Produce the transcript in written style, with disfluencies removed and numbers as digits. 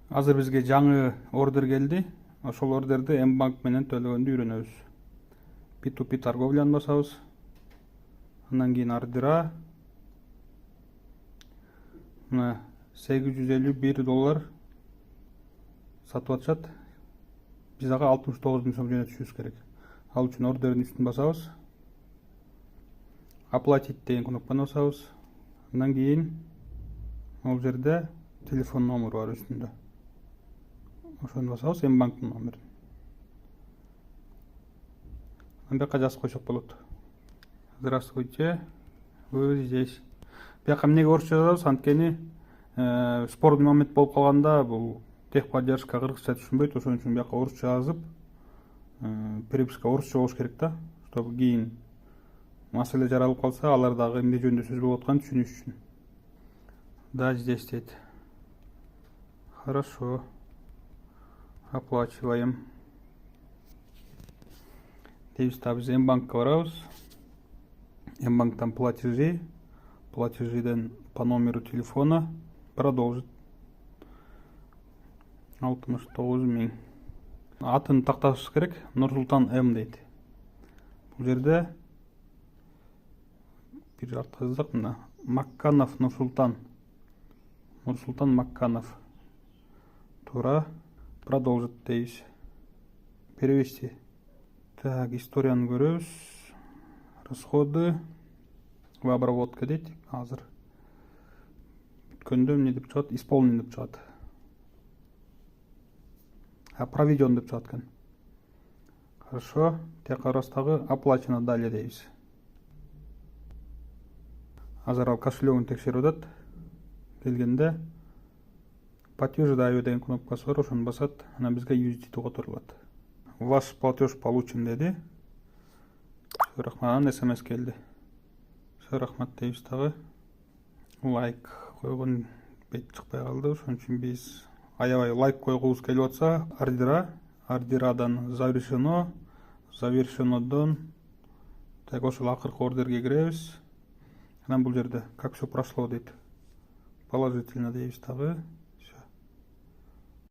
Азыр бизге жаңы ордер келди. Ошол ордерди М-банк менен төлөгөндү үйрөнөбүз. P2P торговляны басабыз. Андан кийин ардира. Мына $851 сатып атышат. Биз ага 69 000 сом жөнөтүшүбүз керек. Ал үчүн ордердин үстүн басабыз. Оплатить деген кнопканы басабыз. Андан кийин ал жерде телефон номеру бар үстүндө. Ошону басабыз, М-банктын номерин. Анда бияка жазып койсок болот. Здравствуйте, вы здесь. Бияка эмнеге орусча жазабыз? Анткени спордун момент болуп калганда бул техподдержка кыргызча түшүнбөйт, ошон үчүн бияка орусча жазып, переписка орусча болуш керек да, чтобы кийин маселе жаралып калса, алар дагы эмне жөнүндө сөз болуп атканын түшүнүш үчүн. Да, здесь дейт. Хорошо. Оплачиваем. Дейбиз да биз М-банкка барабыз. М-банктан платежи. Платежиден по номеру телефона продолжить. 69 000. Атын такташыбыз керек. Нурсултан М дейт. Бул жерде бир артка жаздык мына. Макканов Нурсултан. Нурсултан Макканов. Туура. Продолжить дейбиз. Перевести. Так, историяны көрөбүз. Расходы в обработке дейт. Азыр бүткөндө эмне деп чыгат? Исполнен деп чыгат. Проведен деп чыгат экен. Хорошо. Тияк арастагы оплачено далее дейбиз. Азыр ал кошелегин текшерип атат. Келгенде подтверждаю деген кнопкасы бар, ошону басат. Анан бизге USDT которулат. Ваш платеж получен деди. Все, рахмат, СМС келди. Все, рахмат дейбиз дагы. Лайк койгон бет чыкпай калды, ошон үчүн биз аябай лайк койгубуз келип атса, ардирадан завершено, завершенодон так ошол акыркы ордерге киребиз. Анан бул жерде как все прошло дейт. Положительно дейбиз дагы.